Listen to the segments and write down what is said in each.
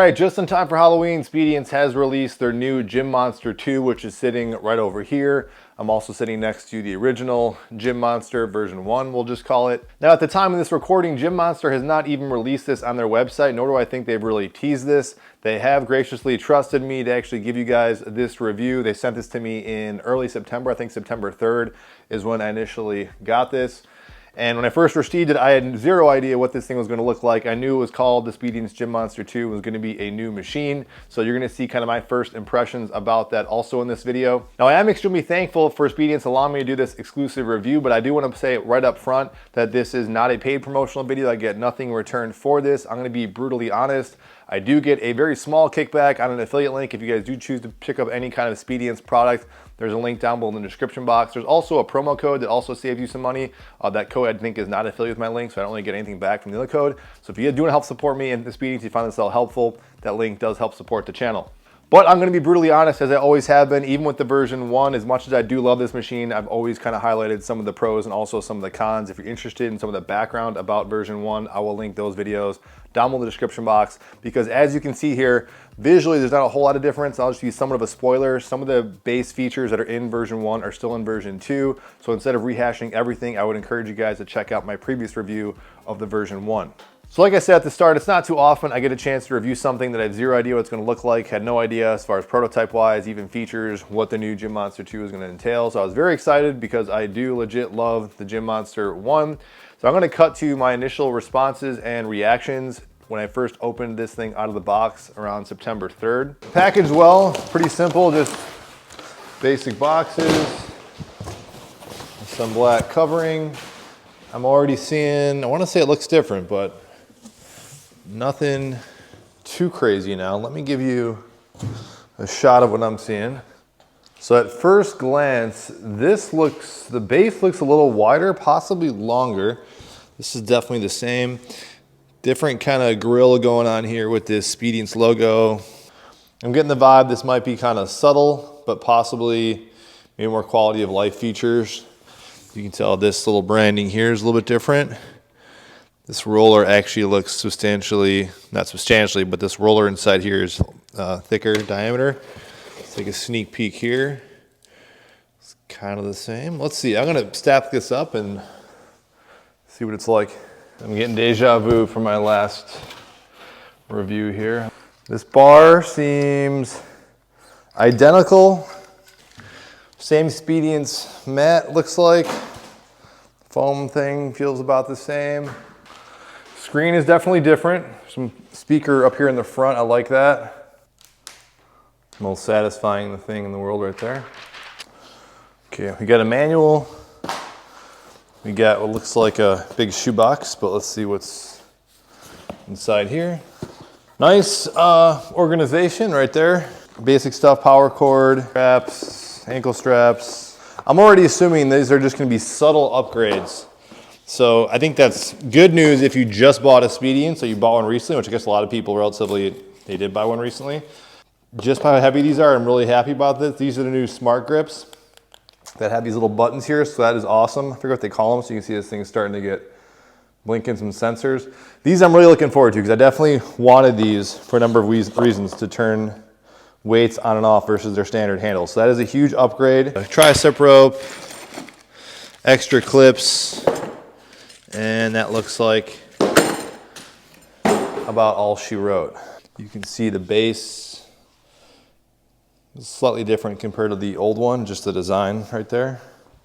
All right, just in time for Halloween, Speediance has released their new Gym Monster 2, which is sitting right over here. I'm also sitting next to the original Gym Monster version 1, we'll just call it. Now, at the time of this recording, Gym Monster has not even released this on their website, nor do I think they've really teased this. They have graciously trusted me to actually give you guys this review. They sent this to me in early September. I think September 3rd is when I initially got this. And when I first received it, I had zero idea what this thing was going to look like. I knew it was called the Speediance Gym Monster 2. It was going to be a new machine. So you're going to see kind of my first impressions about that also in this video. Now, I am extremely thankful for Speediance allowing me to do this exclusive review, but I do want to say right up front that this is not a paid promotional video. I get nothing in return for this. I'm going to be brutally honest. I do get a very small kickback on an affiliate link if you guys do choose to pick up any kind of Speediance product. There's a link down below in the description box. There's also a promo code that also saves you some money. That code I think is not affiliated with my link, so I don't really get anything back from the other code. So if you do want to help support me and the Speediance, you find this all helpful, that link does help support the channel. But I'm going to be brutally honest, as I always have been, even with the version 1, as much as I do love this machine, I've always kind of highlighted some of the pros and also some of the cons. If you're interested in some of the background about version 1, I will link those videos down below in the description box, because as you can see here, visually there's not a whole lot of difference. I'll just use somewhat of a spoiler. Some of the base features that are in version 1 are still in version 2. So instead of rehashing everything, I would encourage you guys to check out my previous review of the version 1. So like I said at the start, it's not too often I get a chance to review something that I have zero idea what it's going to look like, had no idea as far as prototype wise, even features, what the new Gym Monster 2 is going to entail. So I was very excited because I do legit love the Gym Monster 1. So I'm going to cut to my initial responses and reactions when I first opened this thing out of the box around September 3rd. Packaged well, pretty simple, just basic boxes, some black covering. I'm already seeing, I want to say it looks different, but nothing too crazy now. Let me give you a shot of what I'm seeing. So at first glance, the base looks a little wider, possibly longer. This is definitely the same. Different kind of grill going on here with this Speediance logo. I'm getting the vibe this might be kind of subtle, but possibly maybe more quality of life features. You can tell this little branding here is a little bit different. This roller actually looks substantially, not substantially, but this roller inside here is thicker diameter. Let's take a sneak peek here. It's kind of the same. Let's see, I'm gonna stack this up and see what it's like. I'm getting deja vu from my last review here. This bar seems identical. Same Speediance mat looks like. Foam thing feels about the same. Screen is definitely different. Some speaker up here in the front, I like that. Most satisfying thing in the world right there. Okay, we got a manual. We got what looks like a big shoebox, but let's see what's inside here. Nice organization right there. Basic stuff, power cord, straps, ankle straps. I'm already assuming these are just gonna be subtle upgrades. So I think that's good news if you just bought a Speediance, so you bought one recently, which I guess a lot of people relatively, they did buy one recently. Just how heavy these are, I'm really happy about this. These are the new smart grips that have these little buttons here, so that is awesome. I forget what they call them, so you can see this thing is starting to get blinking some sensors. These I'm really looking forward to because I definitely wanted these for a number of reasons to turn weights on and off versus their standard handles. So that is a huge upgrade. A tricep rope, extra clips, and that looks like about all she wrote. You can see the base is slightly different compared to the old one, just the design right there.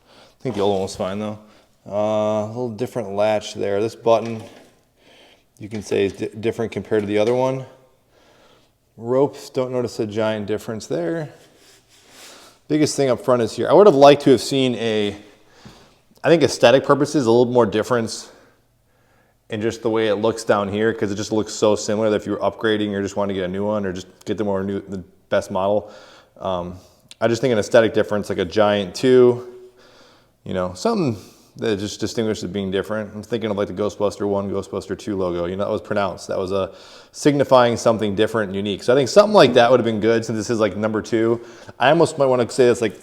I think the old one was fine though. A little different latch there. This button, you can say is different compared to the other one. Ropes, don't notice a giant difference there. Biggest thing up front is here. I would have liked to have seen I think aesthetic purposes, a little more difference in just the way it looks down here, because it just looks so similar that if you're upgrading or just want to get a new one or just get the best model. I just think an aesthetic difference, like a giant 2, you know, something that just distinguishes it being different. I'm thinking of like the Ghostbuster 1, Ghostbuster 2 logo. You know, that was pronounced. That was signifying something different and unique. So I think something like that would have been good since this is like number 2. I almost might want to say it's like,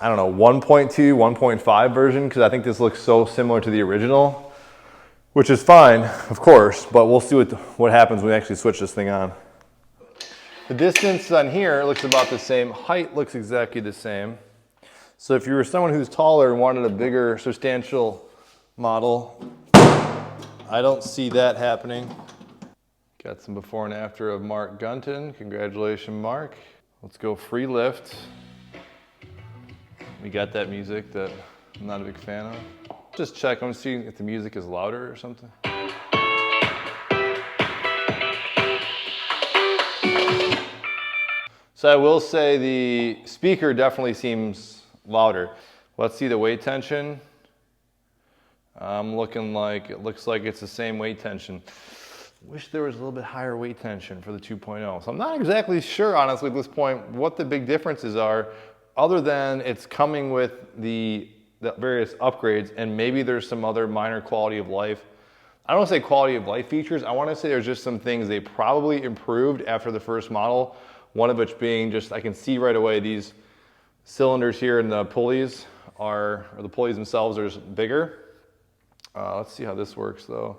I don't know, 1.2, 1.5 version, because I think this looks so similar to the original, which is fine, of course, but we'll see what happens when we actually switch this thing on. The distance on here looks about the same. Height looks exactly the same. So if you were someone who's taller and wanted a bigger, substantial model, I don't see that happening. Got some before and after of Mark Gunton. Congratulations, Mark. Let's go free lift. We got that music that I'm not a big fan of. Just check, I'm seeing if the music is louder or something. So I will say the speaker definitely seems louder. Let's see the weight tension. I'm looking like, it looks like it's the same weight tension. Wish there was a little bit higher weight tension for the 2.0. So I'm not exactly sure, honestly, at this point, what the big differences are, other than it's coming with the various upgrades, and maybe there's some other minor quality of life. I don't want to say quality of life features. I want to say there's just some things they probably improved after the first model. One of which being just, I can see right away these cylinders here and the pulleys or the pulleys themselves are just bigger. Let's see how this works though.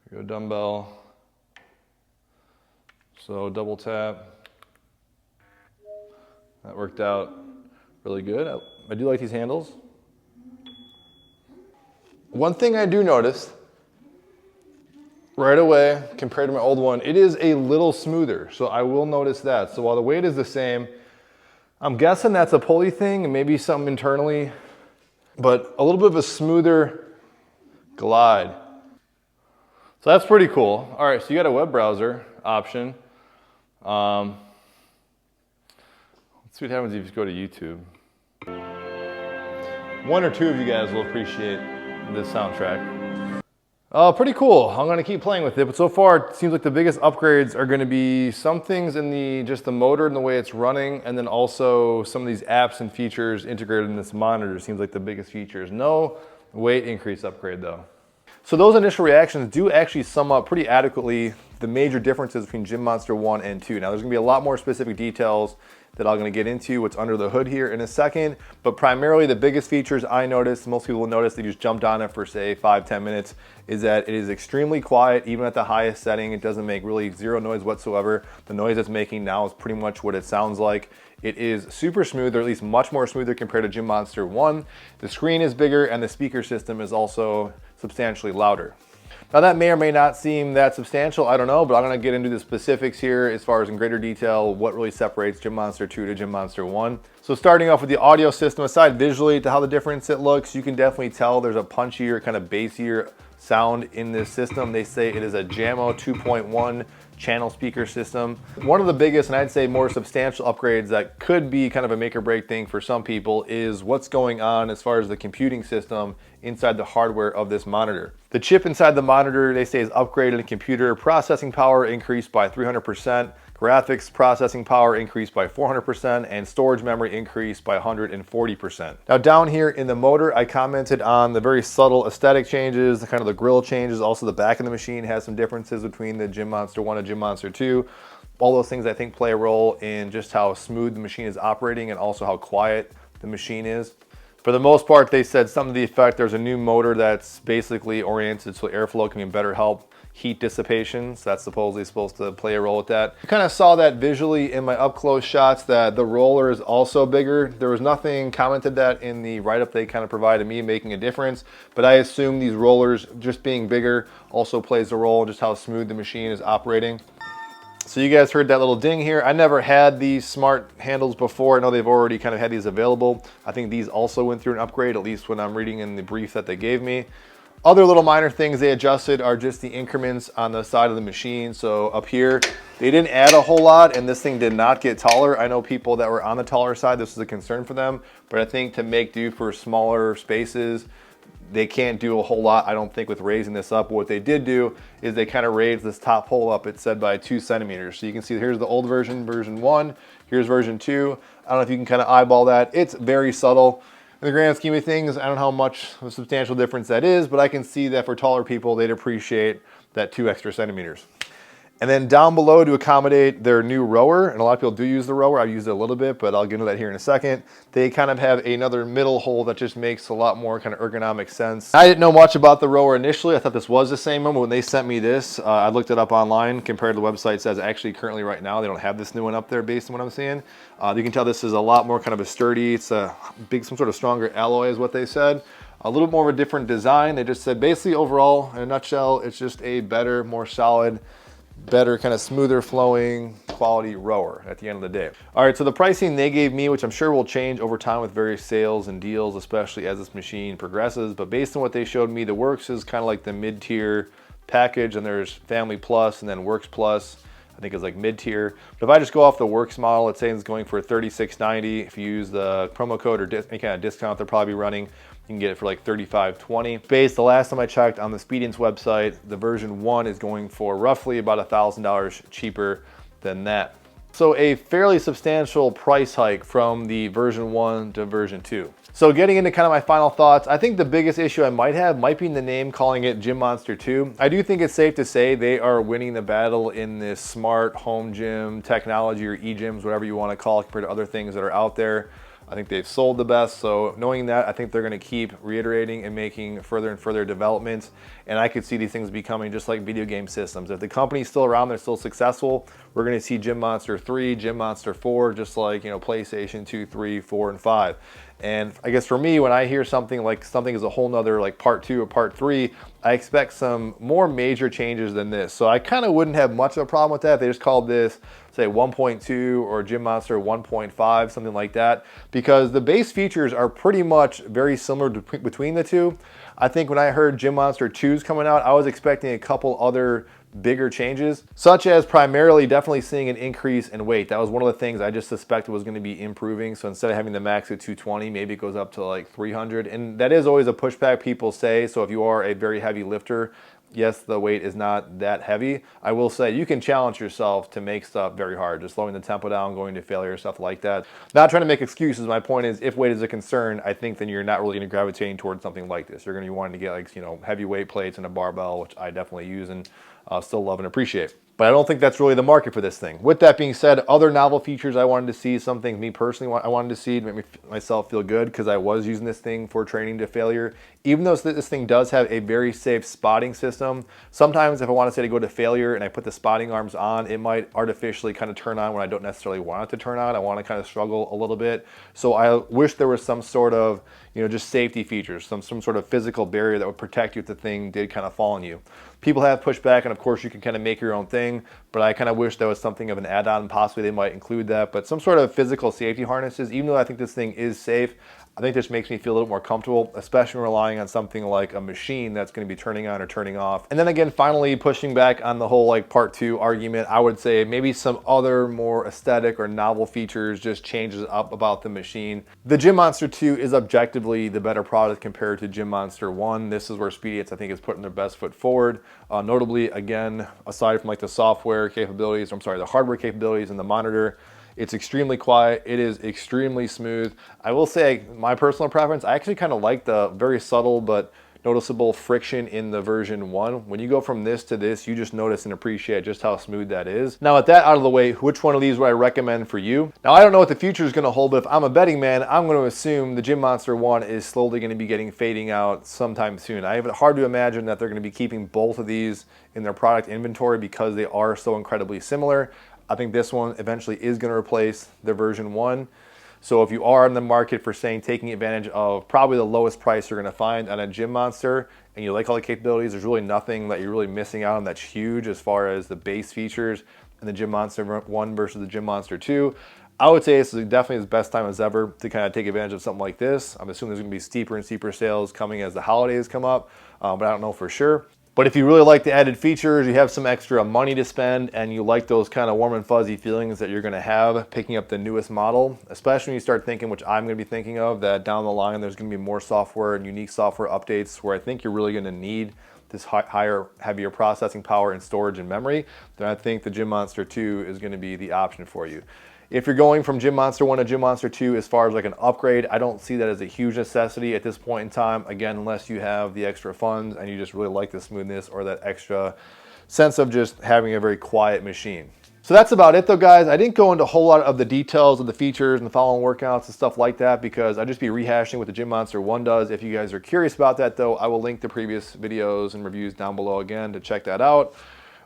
Here we go, dumbbell. So double tap. That worked out really good. I do like these handles. One thing I do notice right away compared to my old one, it is a little smoother. So I will notice that. So while the weight is the same, I'm guessing that's a pulley thing and maybe something internally, but a little bit of a smoother glide. So that's pretty cool. All right, so you got a web browser option. Let's see what happens if you just go to YouTube. One or two of you guys will appreciate this soundtrack. Pretty cool. I'm gonna keep playing with it, but so far it seems like the biggest upgrades are gonna be some things in just the motor and the way it's running, and then also some of these apps and features integrated in this monitor seems like the biggest features. No weight increase upgrade though. So those initial reactions do actually sum up pretty adequately the major differences between Gym Monster 1 and 2. Now there's gonna be a lot more specific details that I'm gonna get into what's under the hood here in a second, but primarily the biggest features I noticed, most people will notice, they just jumped on it for say 5-10 minutes, is that it is extremely quiet, even at the highest setting. It doesn't make really zero noise whatsoever. The noise it's making now is pretty much what it sounds like. It is super smooth, or at least much more smoother compared to Gym Monster 1. The screen is bigger and the speaker system is also substantially louder. Now that may or may not seem that substantial, I don't know, but I'm gonna get into the specifics here as far as in greater detail what really separates Gym Monster 2 to Gym Monster 1. So starting off with the audio system, aside visually to how the difference it looks, you can definitely tell there's a punchier, kind of bassier sound in this system. They say it is a JAMO 2.1 channel speaker system. One of the biggest, and I'd say more substantial upgrades that could be kind of a make or break thing for some people is what's going on as far as the computing system inside the hardware of this monitor. The chip inside the monitor, they say, is upgraded, and computer processing power increased by 300%, graphics processing power increased by 400%, and storage memory increased by 140%. Now down here in the motor, I commented on the very subtle aesthetic changes, the kind of the grill changes. Also the back of the machine has some differences between the Gym Monster 1 and Gym Monster 2. All those things I think play a role in just how smooth the machine is operating and also how quiet the machine is. For the most part, they said something to the effect, there's a new motor that's basically oriented so airflow can better help heat dissipation. So that's supposedly supposed to play a role with that. I kind of saw that visually in my up close shots that the roller is also bigger. There was nothing commented that in the write-up they kind of provided me making a difference, but I assume these rollers just being bigger also plays a role in just how smooth the machine is operating. So you guys heard that little ding here. I never had these smart handles before. I know they've already kind of had these available. I think these also went through an upgrade, at least when I'm reading in the brief that they gave me. Other little minor things they adjusted are just the increments on the side of the machine. So up here, they didn't add a whole lot, and this thing did not get taller. I know people that were on the taller side, this was a concern for them, but I think to make do for smaller spaces, they can't do a whole lot, I don't think, with raising this up. What they did do is they kind of raised this top hole up, it said, by 2 centimeters. So you can see here's the old version, version 1. Here's version 2. I don't know if you can kind of eyeball that. It's very subtle. In the grand scheme of things, I don't know how much of a substantial difference that is, but I can see that for taller people, they'd appreciate that 2 extra centimeters. And then down below to accommodate their new rower, and a lot of people do use the rower, I've used it a little bit, but I'll get into that here in a second. They kind of have another middle hole that just makes a lot more kind of ergonomic sense. I didn't know much about the rower initially. I thought this was the same one, but when they sent me this, I looked it up online compared to the website. It says actually currently right now, they don't have this new one up there based on what I'm seeing. You can tell this is a lot more kind of a sturdy, it's a big, some sort of stronger alloy is what they said. A little more of a different design. They just said basically overall, in a nutshell, it's just a better, more solid, better kind of smoother flowing quality rower at the end of the day. All right, so the pricing they gave me, which I'm sure will change over time with various sales and deals, especially as this machine progresses, but based on what they showed me, the Works is kind of like the mid-tier package, and there's Family Plus and then Works Plus, I think is like mid-tier. But if I just go off the Works model, let's say it's going for $36.90. If you use the promo code or any kind of discount they'll probably be running, you can get it for like $35.20. Based, the last time I checked on the Speediance website, the version 1 is going for roughly about $1,000 cheaper than that. So a fairly substantial price hike from the version 1 to version 2. So getting into kind of my final thoughts, I think the biggest issue I might have might be in the name, calling it Gym Monster 2. I do think it's safe to say they are winning the battle in this smart home gym technology, or e-gyms, whatever you want to call it, compared to other things that are out there. I think they've sold the best, so knowing that, I think they're gonna keep reiterating and making further and further developments, and I could see these things becoming just like video game systems. If the company's still around, they're still successful, we're gonna see Gym Monster 3, Gym Monster 4, just like, you know, PlayStation 2, 3, 4, and 5. And I guess for me, when I hear something like something is a whole nother like part 2 or part 3, I expect some more major changes than this. So I kind of wouldn't have much of a problem with that. They just called this, say, 1.2 or Gym Monster 1.5, something like that, because the base features are pretty much very similar between the two. I think when I heard Gym Monster 2's coming out, I was expecting a couple other bigger changes, such as primarily definitely seeing an increase in weight. That was one of the things I just suspected was going to be improving. So instead of having the max at 220, maybe it goes up to like 300. And that is always a pushback people say. So if you are a very heavy lifter, yes, the weight is not that heavy. I will say you can challenge yourself to make stuff very hard, just slowing the tempo down, going to failure, stuff like that. Not trying to make excuses. My point is, if weight is a concern, I think then you're not really going to gravitate towards something like this. You're going to be wanting to get like, you know, heavy weight plates and a barbell, which I definitely use and still love and appreciate. But I don't think that's really the market for this thing. With that being said, other novel features I wanted to see, some things me personally I wanted to see to make myself feel good, because I was using this thing for training to failure. Even though this thing does have a very safe spotting system, sometimes if I want to say to go to failure and I put the spotting arms on, it might artificially kind of turn on when I don't necessarily want it to turn on. I want to kind of struggle a little bit. So I wish there was some sort of, you know, just safety features, some sort of physical barrier that would protect you if the thing did kind of fall on you. People have pushed back, and of course you can kind of make your own thing, but I kind of wish there was something of an add-on. Possibly they might include that, but some sort of physical safety harnesses. Even though I think this thing is safe, I think this makes me feel a little more comfortable, especially relying on something like a machine that's going to be turning on or turning off. And then again, finally pushing back on the whole like part 2 argument, I would say maybe some other more aesthetic or novel features just changes up about the machine. The Gym Monster 2 is objectively the better product compared to Gym Monster 1. This is where Speediance, I think, is putting their best foot forward. Notably, again, aside from like the software capabilities, the hardware capabilities and the monitor, it's extremely quiet. It is extremely smooth. I will say, my personal preference, I actually kind of like the very subtle but noticeable friction in the version 1. When you go from this to this, you just notice and appreciate just how smooth that is. Now, with that out of the way, which one of these would I recommend for you? Now, I don't know what the future is going to hold, but if I'm a betting man, I'm going to assume the Gym Monster 1 is slowly going to be fading out sometime soon. I have it hard to imagine that they're going to be keeping both of these in their product inventory because they are so incredibly similar. I think this one eventually is going to replace the version 1. So if you are in the market for taking advantage of probably the lowest price you're going to find on a Gym Monster, and you like all the capabilities, there's really nothing that you're really missing out on that's huge as far as the base features in the Gym Monster 1 versus the Gym Monster 2. I would say this is definitely the best time as ever to kind of take advantage of something like this. I'm assuming there's going to be steeper and steeper sales coming as the holidays come up, but I don't know for sure. But if you really like the added features, you have some extra money to spend, and you like those kind of warm and fuzzy feelings that you're going to have picking up the newest model, especially when you start thinking, which I'm going to be thinking of, that down the line there's going to be more software and unique software updates where I think you're really going to need this higher, heavier processing power and storage and memory, then I think the Gym Monster 2 is going to be the option for you. If you're going from Gym Monster 1 to Gym Monster 2 as far as like an upgrade, I don't see that as a huge necessity at this point in time. Again, unless you have the extra funds and you just really like the smoothness or that extra sense of just having a very quiet machine. So that's about it though, guys. I didn't go into a whole lot of the details of the features and the following workouts and stuff like that because I'd just be rehashing what the Gym Monster 1 does. If you guys are curious about that though, I will link the previous videos and reviews down below again to check that out.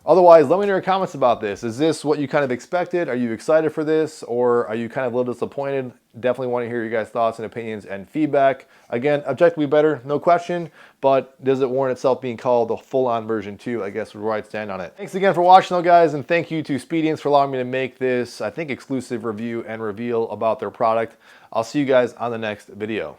Otherwise, let me know your comments about this. Is this what you kind of expected? Are you excited for this? Or are you kind of a little disappointed? Definitely want to hear your guys' thoughts and opinions and feedback. Again, objectively better, no question, but does it warrant itself being called the full-on version 2? I guess where I'd stand on it. Thanks again for watching though, guys, and thank you to Speediance for allowing me to make this, I think, exclusive review and reveal about their product. I'll see you guys on the next video.